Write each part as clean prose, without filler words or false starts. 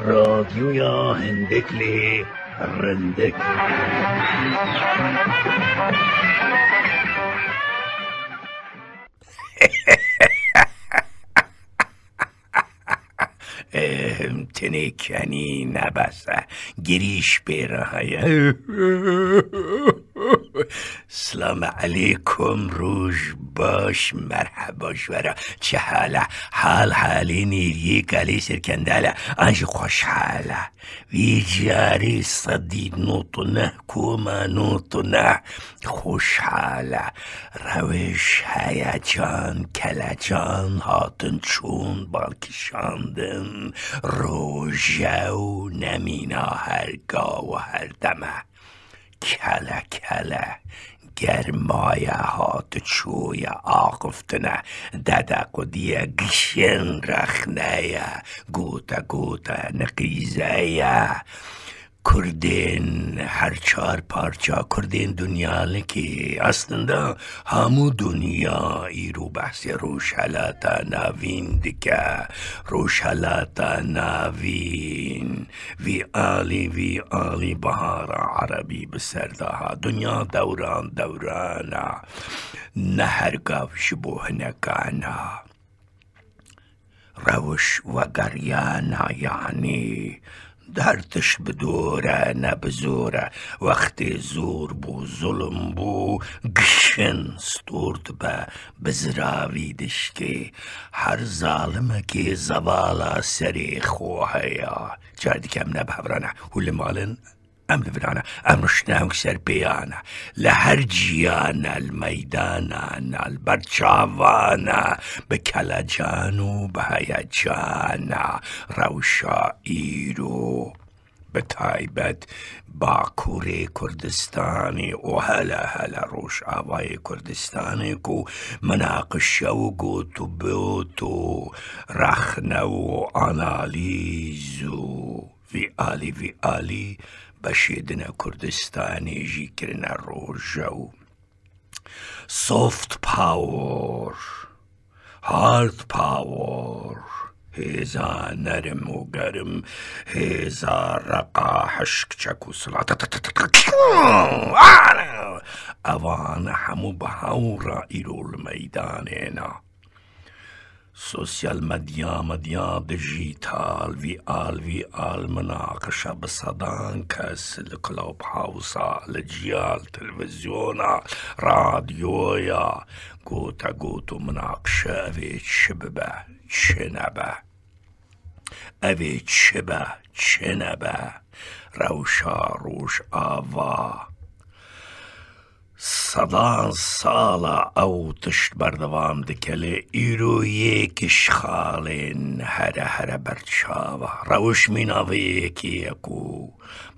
رادیوی هندکلی رندک. تنکنی نبسه گریش بیره های. سلام علیکم، روش باش، مرحبا شورا، چه حاله؟ حالی نیریه کلی سرکنداله انج خوش حاله وی جاری صدی نوتونه کوما نوتونه خوش حاله روش هیجان کلجان هاتن چون بالکشاندن روژه و نمینا هرگاه و هر دمه کله کله گرمایه هات چوی آقفتنه ددق و دیه گشن رخنه گوته گوته نقیزه کردین هر چار پارچا کردین دنیا لکی اصلا همو دنیا ایرو بحث روشلاتا ناوین دکه روشلاتا ناوین وی آلی بهار عربی بسردها دنیا دوران دورانا نهرگاو شبوه نکانا روش و گریانا یعنی دردش بدوره نه بزوره وقتی زور بو ظلم بو گشن ستورد به بزراویدش که هر ظالمه که زوالا سری خواه یا جاردی کم نبهورانه هول مالن ام لفرانه ام رشناوك سر بيانه لهر جيانه الميدانه البرچاوانه بكلجانو بهيجانه روشا ايرو بتایبت باکوری کردستانی و هلا روش آوای کردستانی کو مناقشه و گوتو بیوتو رخنه و آنالیزو وی آلی بشیدن کردستانی جی کرن روژو سوفت پاور هارد پاور هیزا نرم و گرم هیزا رقا حشک چکو سلات اوان همو بهاورا ایرو المیدانینا سوسیال مدیا دیجیتال وی آل مناقشه بصدان کس لکلوب هاوسا لجیال تلویزیونا رادیویا گوتو مناقشه اوی چببه چنبه اوی چنبه روشا روش آوا صدان سالا او تشت بردوام دکله ایرو یکش خالین هره برچاوا روش مین آوه یکی یکو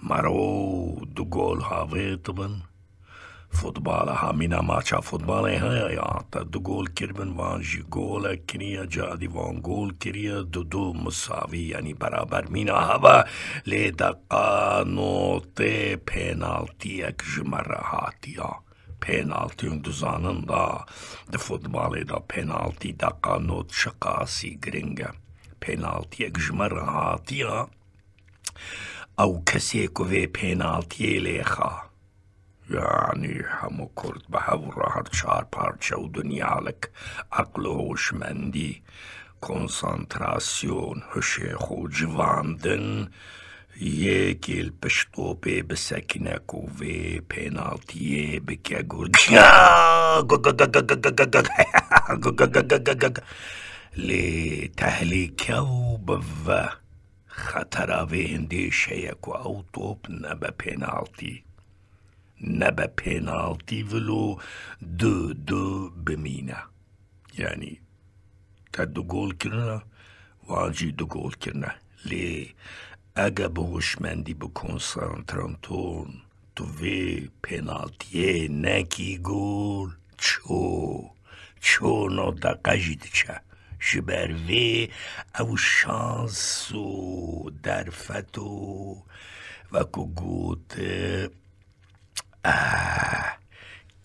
مرو دو گول هاوه تبن فوتبال ها مینا ماچا فوتبال ها یا تا دو گول کربن وانجی گول کنیا جادی وان گول کریا دو مساوی یعنی برابر مینا هوا لی دقا نوت پینالتی اک جمره هاتیا penaltiyun düzanında de futbalı da penalti da kanot şakası gringe penaltiye gjmer hatiya او کسی کو وی penaltiye لیخا یعنی همو کرد به هورا هر چار پارچه و دنیالک عقل و هوشمندی کنسانتراسیون هشیخ و جواندن یکیل پشتوپی بسکنک و وی پینالتیه بکه گرد لی تهلیکه و بوه خطراوی اندیشه یکو او توپ نبه پینالتی ولو دو بمینه یعنی تا دو گول کرنه واجی دو گول کرنه لی اگه به هوشمندی بکنسانترانتون تو وی پنالتیه نکی گول چو نو دقه جید چه جبر وی او شانسو درفتو وکو گوت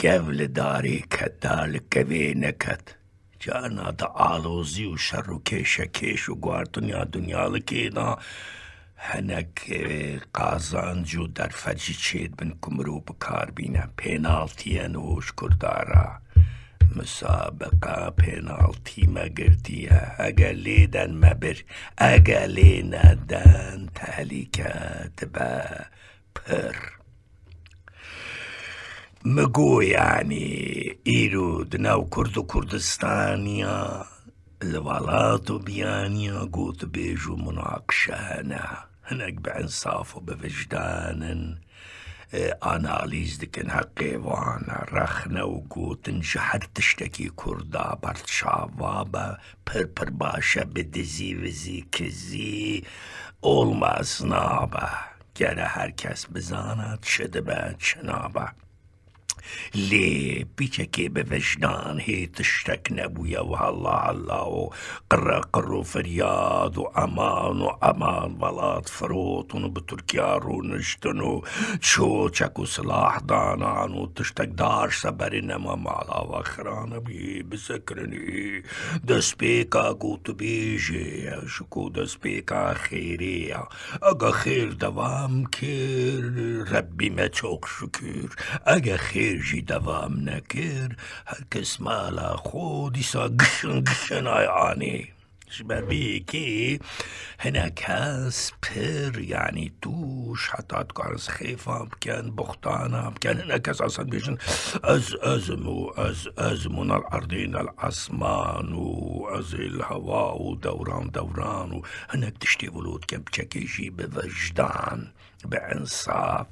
گول داری که دال کوی نکت جانا دا آلوزی و شر و کیش و گواردنیا دنیا لکینا هنک قازانجو در فجی چید بن کمرو بکار بینه پینالتی نوش کردارا مسابقه پینالتی مگرتیه اگه لیدن مبر اگه لیندن تهلیکت با پر مگو يعني إيرو دناو كردو كردستانيا الولات بيانيا قوت بيجو مناقشانا هناك بإنصاف وبوجدان أناليز دكن حقيوانا رخنا وقوت جحر تشتكي كردا برتشاوابا پر باشا بدزي وزي كزي olma snaba gene herkes bizanat şedebe çınaba ليه بيتكي بوجدان هي تشتك نبويا والله الله قروا فرياد وأمان بلاد فروت بتركيا نشتنو تشوتشك وسلاح دانان وتشتك دار سبرنا ما معلا وخران بي بسكرني دسبيكا قوت بيجي شكو دسبيكا خيرية اگا خير دوام كير ربي ما تشوك شكر اگا خير جي دوام نكر هر کس مالا خودی سا گشن آیانی شبر بيكي هناك هاس بير يعني توش حتى تكارز خيفة بكان بختانة بكان هناك أساسا بيجن أزمون الأرضين الأسمان وأز الهواء ودوران هناك تشتي ولود كم تشكيجي بوجدان بإنصاف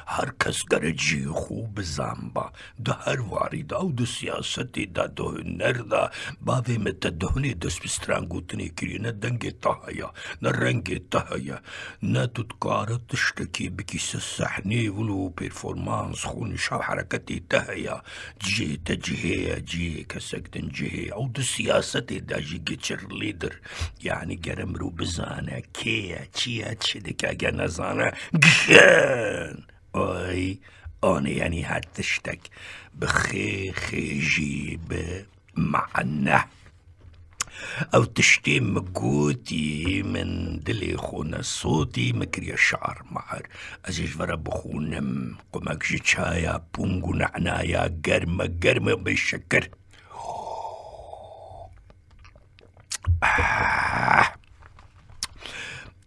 هر کس گرجی خوب زنبا ده هر واریدا و ده سیاستی ده ده نردا باوی مت دهنی دست بسترانگوتنی کری نه دنگ تاهیا نه رنگ تاهیا نه تتکارت تشتکی بکیس صحنی ولو پرفورمانس خون شاو حرکتی تاهیا جی تجهی جی کسکتن جهی او ده سیاستی ده جی گچر لیدر یعنی گرم رو بزانه کیه چیه چیده که نزانه گشن أي أنا يعني هتشتك بخيجي بمعنى أو تشتي مجودي من دلي خونا صوتي مكري الشعر معر أزيج فرا بخونم قمك جيتشايا بونغو نعنايا جرمة بالشكر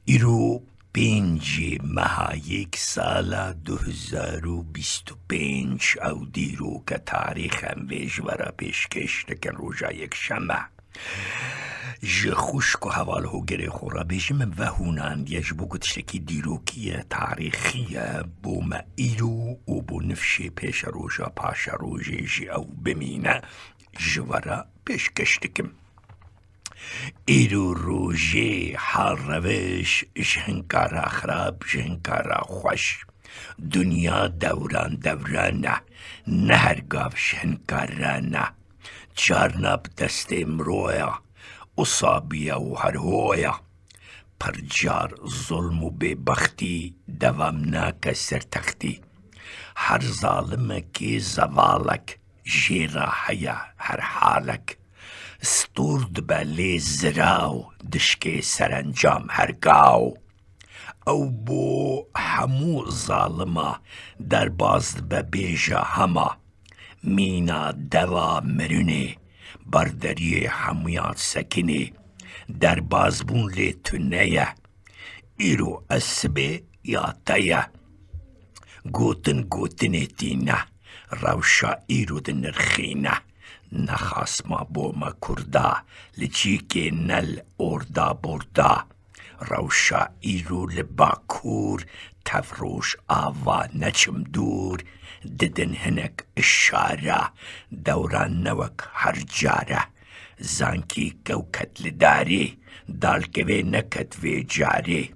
إيرو 5 ماه 1 سال 2025 او دیرو که تاریخم ویش ورا پیشکش دکن روژا یک شمه جه خوشک و حوال هو گره خورا بیشم و هونان یج بو تشتکی دیروکیه تاریخیه بو ما ایرو و بو نفشی پیش روژا پاش روژه جی او بمینه جه ورا پیشکش دکم ایرو روژه حال روش جهنکارا خراب جهنکارا خوش دنیا دورانه نه هرگاو جهنکارانه جارنا بدست امرویا اصابیه و هرهویا پرجار ظلم و ببختی دوام ناک سرتختی هر ظالمکی زوالک جیرا حیا هر حالک ستورد بلی زراو دشکی سرانجام هرگاو او بو همو ظالما در بازد ببیجا هما مینا دوا مرونه بردری همویات سکنه در بازبون لی تنیه ایرو اسبه یا تیه گوتن تینه روشا ایرو دنرخینه نخاس ما بو ما کردا لچیک نل اردا بردا روشا ایرو لباکور تفروش آوا نچم دور ددن هنک اشاره دوران نوک هر جاره زانکی کوکت لداری دال کوی نکت وی جاری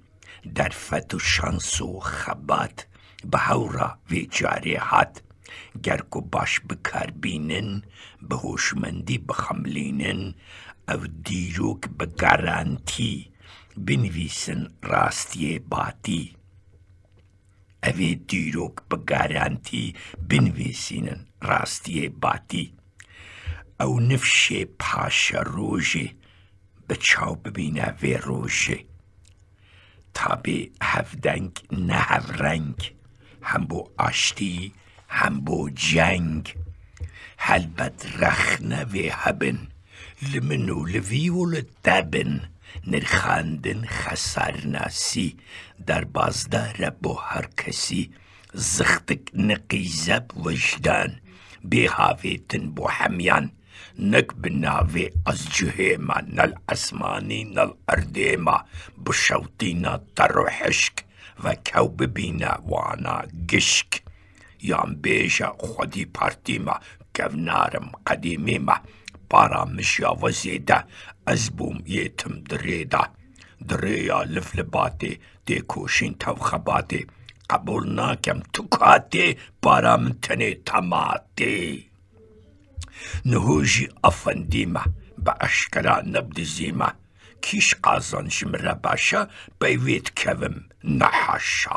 در فتو شانسو خبات بهورا وی جاری هات گرکو باش بکار بینن به هوشمندی بخملینن او دیروک به گارانتی بنویسن راستی باتی اوی دیروک به گارانتی بنویسن راستی باتی او نفشه پاش روژه بچاو ببینه وی روژه تابی هفدنگ نه هفرنگ هم بو آشتی هم بو جنگ هلبت رخنه وی هبن لمنو لوی و لدبن نرخاندن خسر ناسی در بازده ربو هر کسی زختک نقیزب وجدان بی هاویتن بو حمیان نک بناوی از جهیما نل اسمانی نل اردیما بشوتینا ترو حشک و کو ببینا وانا گشک یام بیجا خودی پارتیما کونارم قدیمیما پارا مشیا وزیده از بوم یتم دریده دریا لفلباتی دی کوشین تو خباتی قبول ناکم تکاتی پارا من تنی تماتی نهوجی افندیمه با اشکرا نبدزیمه کیش قازان جمره باشا بیوید کوم نحاشا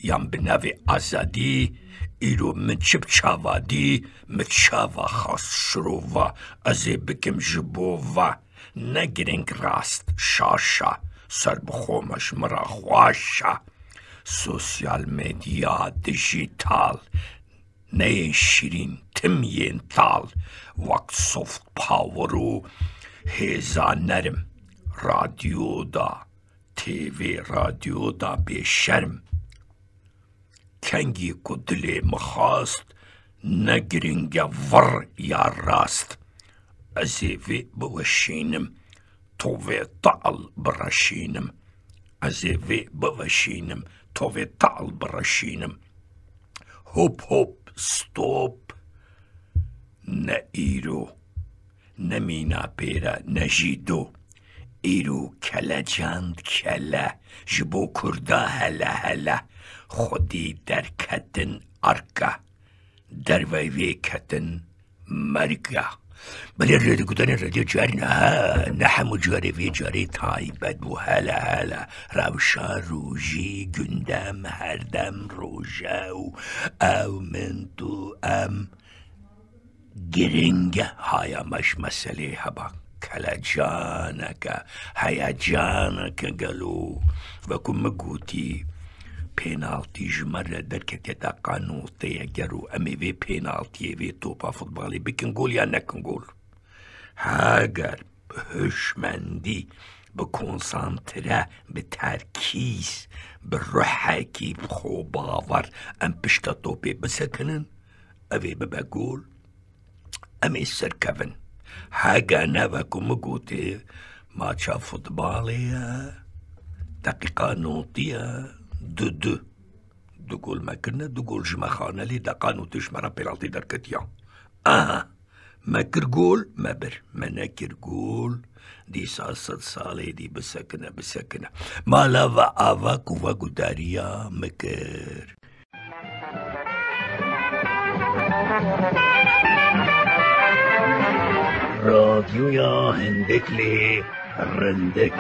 یم بنوی آزادی ایرو من چپ چاوادی مچاوا خاص شرووا ازی بکم جبووا نگرنگ راست شاشا سر بخومش مرا خواشا سوسیال میدیا دیجیتال نه شیرین تمین تال وقت سوفت پاورو هیزا نرم رادیو دا تیوی رادیو دا بیشرم کنگی کو دلی مخواست نگرنگ ور یا راست ازیوی بوشینم تووی تعال برشینم ازیوی بوشینم تووی تعال برشینم هوب هوب ستوب نه ایرو نمینا پیرا نجیدو ایرو کلا جاند کلا جبو کردا هلا هلا خودی در کتن ارکا در ویوی کتن مرگا بلی رادیو کدن رادیو جاری نه همو جاری وی جاری تایبت بو هلا هلا روشا روژی گندم هردم روژاو او من تو گرنگ هایمش مسئله هبا کلا جانکا هیا جانکا گلو وکو مگوتی پینالتی جمره درکتی دا قانوطی گرو امی وی پینالتی وی توپا فوتبالی بکن گول یا نکن گول هاگر بهشمندی بکنسانتره بترکیز بروحکی بخوباور ام پشتا توپی بسکنن اوی ببا گول امی سرکون هاگر نوکو مگوتی ماچا فوتبالی دقیقا نوطیه دو گل مکرنه دو گل جمخانه لی دا قانوتش مرا پیلالتی در کتیا مکر گل مبر منکر گل دی 300 ساله دی بسکنه مالا و آوک و گداریا مکر رادیویا هندکلی رندک